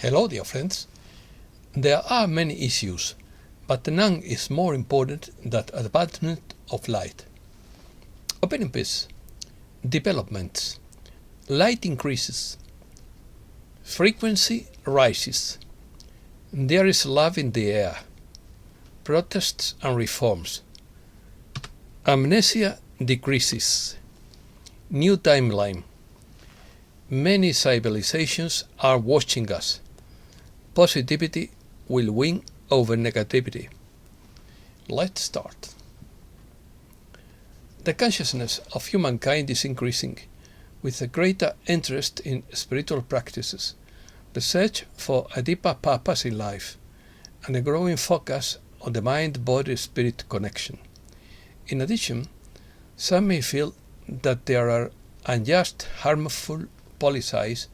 Hello, dear friends. There are many issues, but none is more important than advancement of light. Opening piece. Developments. Light increases. Frequency rises. There is love in the air. Protests and reforms. Amnesia decreases. New timeline. Many civilisations are watching us. Positivity will win over negativity. Let's start. The consciousness of humankind is increasing, with a greater interest in spiritual practices, the search for a deeper purpose in life, and a growing focus on the mind-body-spirit connection. In addition, some may feel that there are unjust, harmful policies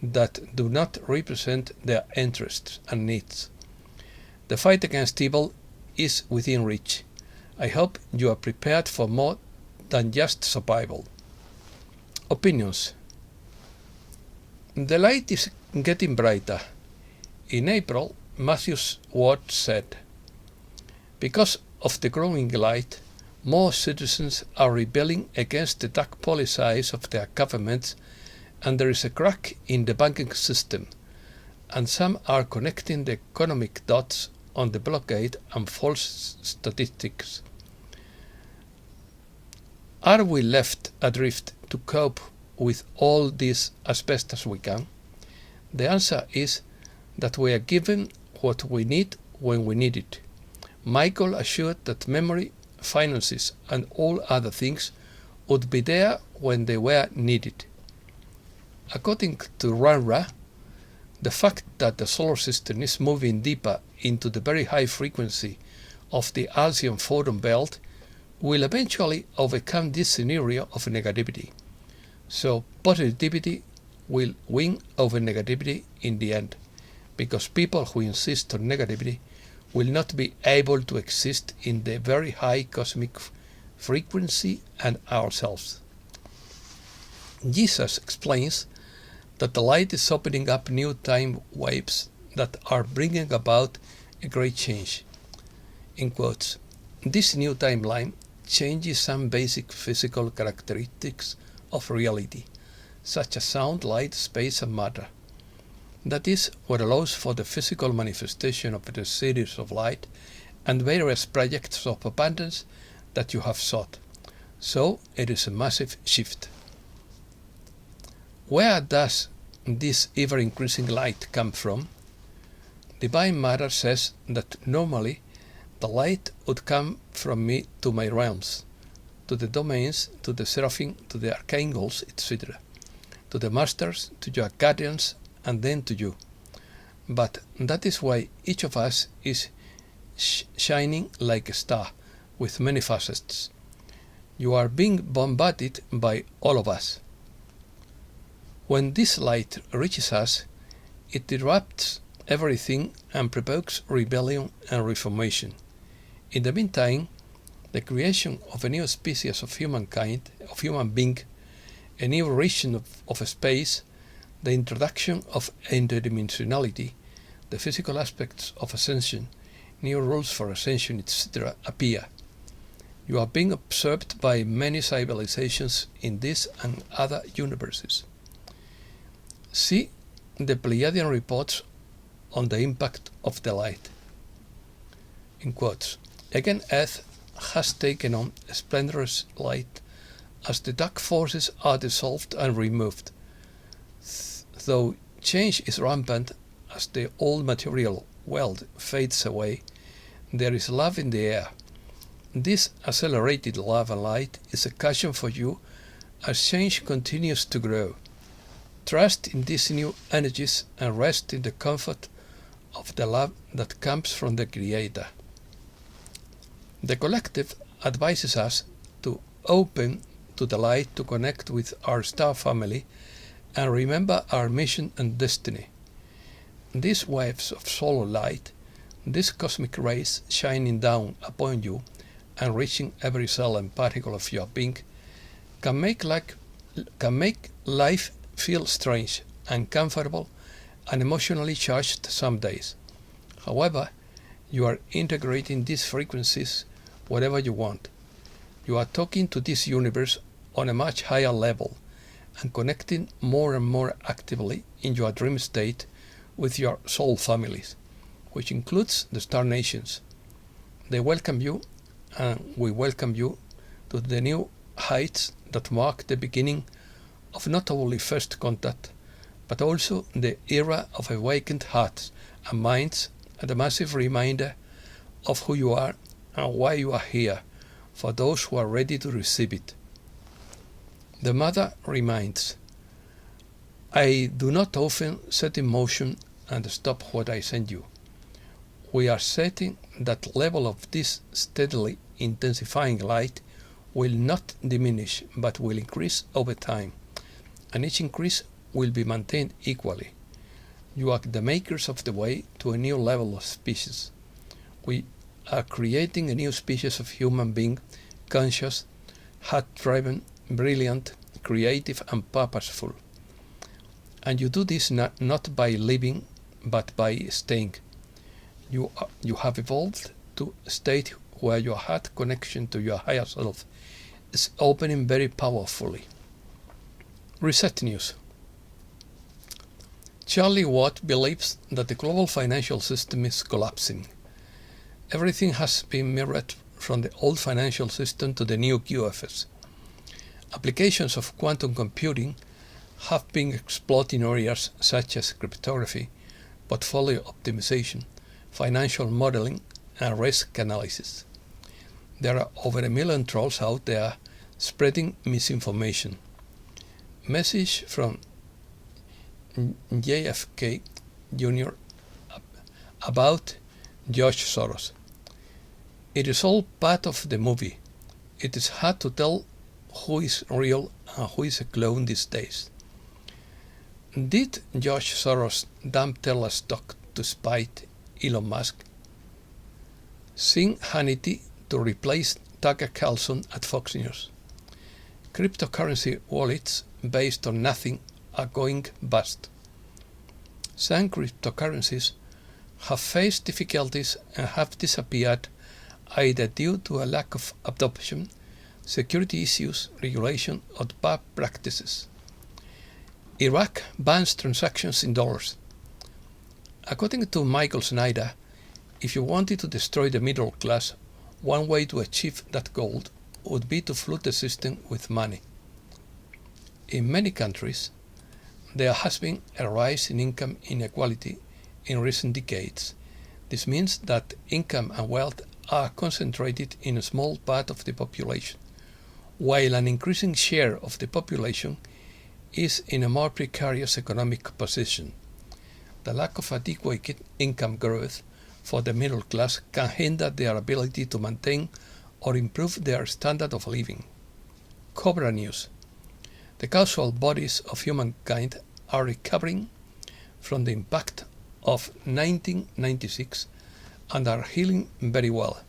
that do not represent their interests and needs. The fight against evil is within reach. I hope you are prepared for more than just survival. Opinions. The light is getting brighter. In April, Matthew's word said, "Because of the growing light, more citizens are rebelling against the dark policies of their governments, and there is a crack in the banking system, and some are connecting the economic dots on the blockade and false statistics. Are we left adrift to cope with all this as best as we can? The answer is that we are given what we need when we need it." Michael assured that memory, finances, and all other things would be there when they were needed. According to Ranra, the fact that the solar system is moving deeper into the very high frequency of the Alcyon photon belt will eventually overcome this scenario of negativity. So positivity will win over negativity in the end, because people who insist on negativity will not be able to exist in the very high cosmic frequency and ourselves. Jesus explains that the light is opening up new time waves that are bringing about a great change. In quotes, "This new timeline changes some basic physical characteristics of reality, such as sound, light, space, and matter. That is what allows for the physical manifestation of the series of light and various projects of abundance that you have sought. So it is a massive shift." Where does this ever-increasing light come from? Divine Matter says that normally the light would come from me to my realms, to the domains, to the seraphim, to the archangels, etc., to the masters, to your guardians, and then to you. But that is why each of us is shining like a star, with many facets. You are being bombarded by all of us. When this light reaches us, it disrupts everything and provokes rebellion and reformation. In the meantime, the creation of a new species of humankind, of human being, a new region of space, the introduction of interdimensionality, the physical aspects of ascension, new rules for ascension, etc. appear. You are being observed by many civilizations in this and other universes. See the Pleiadian reports on the impact of the light. In quotes, "Again, Earth has taken on a splendorous light as the dark forces are dissolved and removed. Though change is rampant as the old material world fades away, there is love in the air. This accelerated love and light is a caution for you as change continues to grow. Trust in these new energies and rest in the comfort of the love that comes from the Creator." The collective advises us to open to the light to connect with our star family and remember our mission and destiny. These waves of solar light, these cosmic rays shining down upon you and reaching every cell and particle of your being, can make life feel strange, uncomfortable, and emotionally charged some days. However, you are integrating these frequencies wherever you want. You are talking to this universe on a much higher level and connecting more and more actively in your dream state with your soul families, which includes the star nations. They welcome you, and we welcome you to the new heights that mark the beginning of not only first contact, but also the era of awakened hearts and minds, and a massive reminder of who you are and why you are here, for those who are ready to receive it. The Mother reminds, I do not often set in motion and stop what I send you. We are setting that level of this steadily intensifying light will not diminish but will increase over time, and each increase will be maintained equally. You are the makers of the way to a new level of species. We are creating a new species of human being, conscious, heart-driven, brilliant, creative and purposeful. And you do this not by living, but by staying. You have evolved to a state where your heart connection to your higher self is opening very powerfully. Reset News. Charlie Watt believes that the global financial system is collapsing. Everything has been mirrored from the old financial system to the new QFS. Applications of quantum computing have been explored in areas such as cryptography, portfolio optimization, financial modeling, and risk analysis. There are over 1 million trolls out there spreading misinformation. Message from JFK Jr. about George Soros. It is all part of the movie. It is hard to tell who is real and who is a clone these days. Did George Soros dump Tesla stock to spite Elon Musk? Sing Hannity to replace Tucker Carlson at Fox News. Cryptocurrency wallets based on nothing are going bust. Some cryptocurrencies have faced difficulties and have disappeared either due to a lack of adoption, security issues, regulation, or bad practices. Iraq bans transactions in dollars. According to Michael Snyder, if you wanted to destroy the middle class, one way to achieve that goal would be to flood the system with money. In many countries, there has been a rise in income inequality in recent decades. This means that income and wealth are concentrated in a small part of the population, while an increasing share of the population is in a more precarious economic position. The lack of adequate income growth for the middle class can hinder their ability to maintain or improve their standard of living. Cobra News. The causal bodies of humankind are recovering from the impact of 1996 and are healing very well.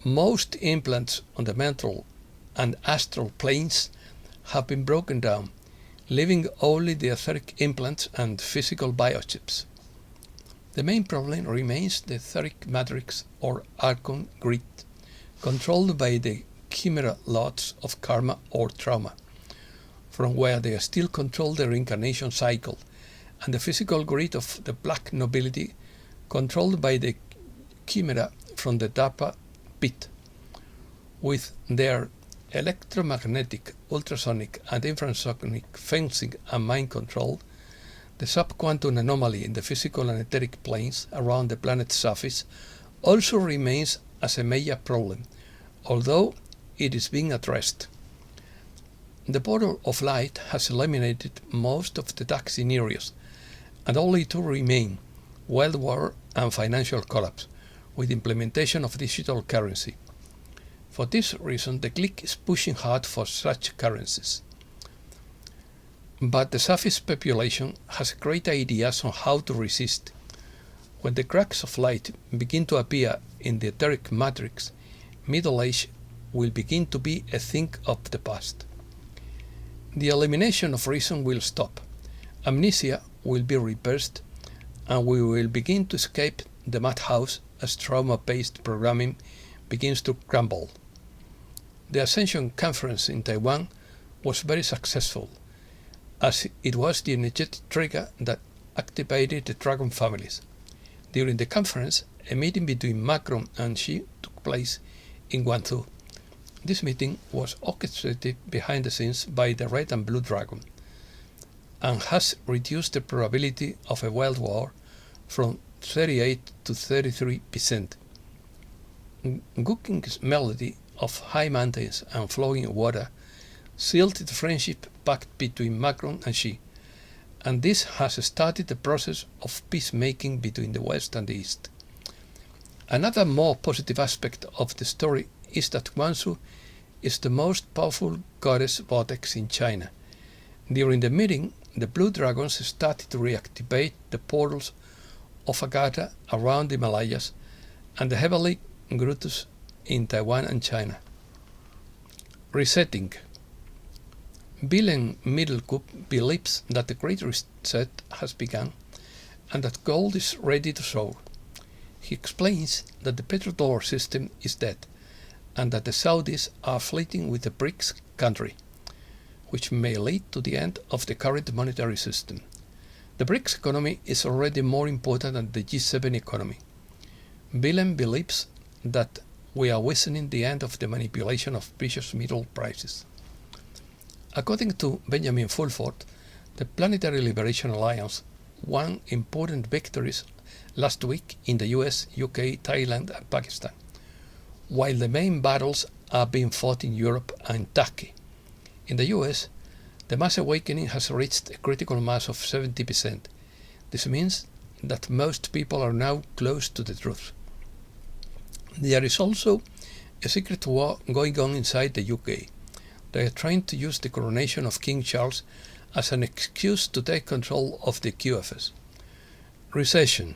Most implants on the mental and astral planes have been broken down, leaving only the etheric implants and physical biochips. The main problem remains the etheric matrix or archon grid, controlled by the chimera lords of karma or trauma, from where they still control the reincarnation cycle, and the physical grid of the black nobility, controlled by the chimera from the DARPA pit. With their electromagnetic, ultrasonic, and infrasonic fencing and mind control, the subquantum anomaly in the physical and etheric planes around the planet's surface also remains as a major problem, although it is being addressed. The portal of light has eliminated most of the dark scenarios, and only two remain: world war and financial collapse, with implementation of digital currency. For this reason, the clique is pushing hard for such currencies. But the surface population has great ideas on how to resist. When the cracks of light begin to appear in the etheric matrix, Middle Age will begin to be a thing of the past. The elimination of reason will stop. Amnesia will be reversed and we will begin to escape the madhouse as trauma-based programming begins to crumble. The Ascension Conference in Taiwan was very successful, as it was the energetic trigger that activated the dragon families. During the conference, a meeting between Macron and Xi took place in Guangzhou. This meeting was orchestrated behind the scenes by the Red and Blue Dragon and has reduced the probability of a world war from 38 to 33%. Guking's melody of high mountains and flowing water sealed the friendship pact between Macron and Xi, and this has started the process of peacemaking between the West and the East. Another more positive aspect of the story is that Guangzhou is the most powerful goddess vortex in China. During the meeting, the Blue Dragons started to reactivate the portals of Agartha around the Himalayas and the heavenly grottos in Taiwan and China. Resetting. Willem Middelkoop believes that the Great Reset has begun and that gold is ready to soar. He explains that the petrodollar system is dead and that the Saudis are flirting with the BRICS country, which may lead to the end of the current monetary system. The BRICS economy is already more important than the G7 economy. Willem believes that we are witnessing the end of the manipulation of precious metal prices. According to Benjamin Fulford, the Planetary Liberation Alliance won important victories last week in the US, UK, Thailand and Pakistan, while the main battles are being fought in Europe and Turkey. In the US, the mass awakening has reached a critical mass of 70%. This means that most people are now close to the truth. There is also a secret war going on inside the UK. They are trying to use the coronation of King Charles as an excuse to take control of the QFS. Recession.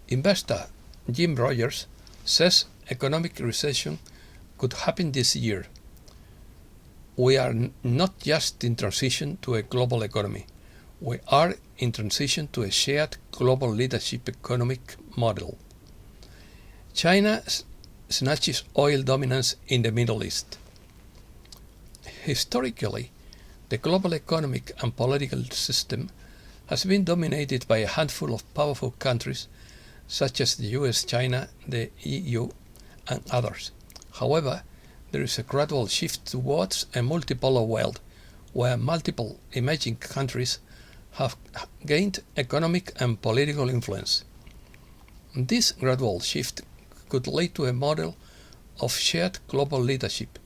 Investor Jim Rogers says economic recession could happen this year. We are not just in transition to a global economy. We are in transition to a shared global leadership economic model. China snatches oil dominance in the Middle East. Historically, the global economic and political system has been dominated by a handful of powerful countries such as the US, China, the EU, and others. However, there is a gradual shift towards a multipolar world where multiple emerging countries have gained economic and political influence. This gradual shift could lead to a model of shared global leadership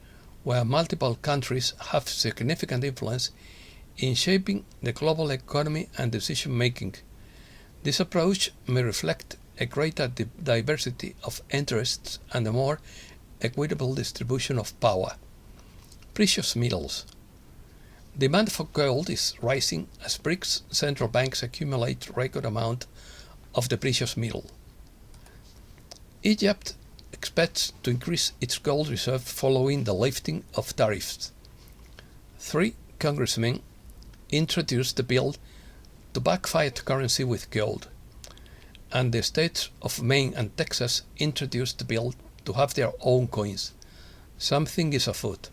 where multiple countries have significant influence in shaping the global economy and decision making. This approach may reflect a greater diversity of interests and a more equitable distribution of power. Precious metals. Demand for gold is rising as BRICS central banks accumulate record amount of the precious metal. Egypt expects to increase its gold reserve following the lifting of tariffs. 3 congressmen introduced the bill to back fiat currency with gold, and the states of Maine and Texas introduced the bill to have their own coins. Something is afoot.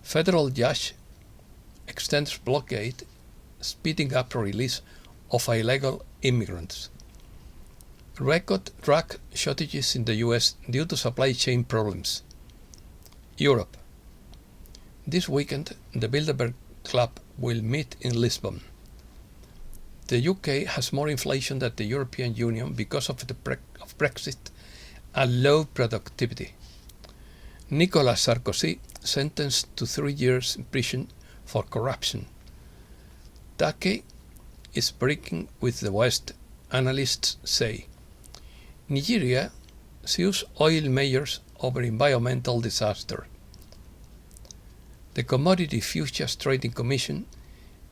Federal judge extends blockade, speeding up release of illegal immigrants. Record drug shortages in the US due to supply chain problems. Europe. This weekend, the Bilderberg Club will meet in Lisbon. The UK has more inflation than the European Union because of Brexit and low productivity. Nicolas Sarkozy sentenced to 3 years in prison for corruption. Turkey is breaking with the West, analysts say. Nigeria sues oil majors over environmental disaster. The Commodity Futures Trading Commission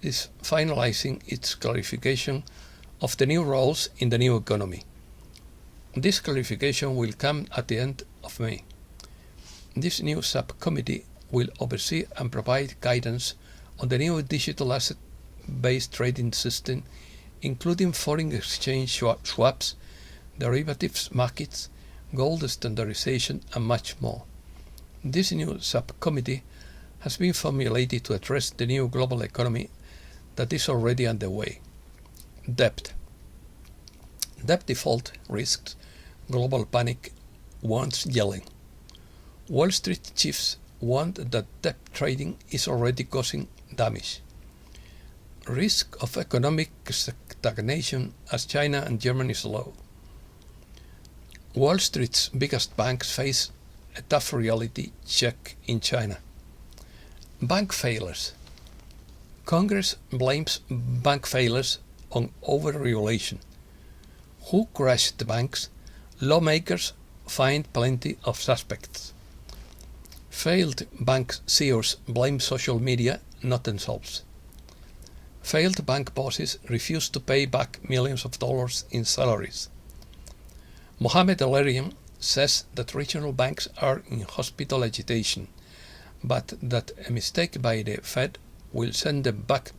is finalizing its clarification of the new roles in the new economy. This clarification will come at the end of May. This new subcommittee will oversee and provide guidance on the new digital asset market-based trading system, including foreign exchange swaps, derivatives markets, gold standardization, and much more. This new subcommittee has been formulated to address the new global economy that is already underway. Debt. Debt default risks global panic, warns Yellen. Wall Street chiefs warned that debt trading is already causing damage. Risk of economic stagnation as China and Germany slow. Wall Street's biggest banks face a tough reality check in China. Bank failures. Congress blames bank failures on over-regulation. Who crashed the banks? Lawmakers find plenty of suspects. Failed bank CEOs blame social media, not themselves. Failed bank bosses refuse to pay back millions of dollars in salaries. Mohamed El-Erian says that regional banks are in hospital agitation, but that a mistake by the Fed will send them back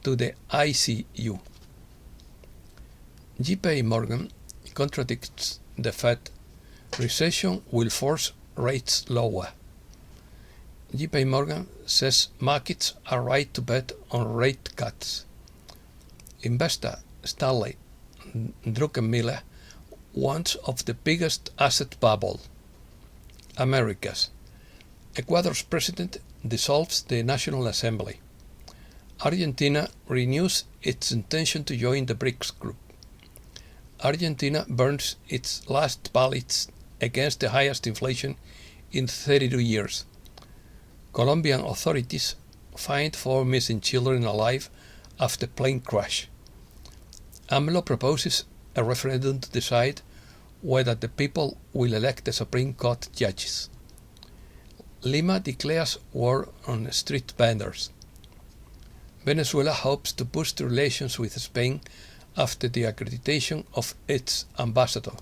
to the ICU. JP Morgan contradicts the Fed. Recession will force rates lower. JP Morgan says markets are right to bet on rate cuts. Investor Stanley Druckenmiller warns of the biggest asset bubble. Americas. Ecuador's president dissolves the National Assembly. Argentina renews its intention to join the BRICS group. Argentina burns its last ballots against the highest inflation in 32 years. Colombian authorities find 4 missing children alive after plane crash. AMLO proposes a referendum to decide whether the people will elect the Supreme Court judges. Lima declares war on street vendors. Venezuela hopes to boost relations with Spain after the accreditation of its ambassador.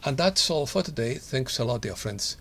And that's all for today. Thanks a lot, dear friends.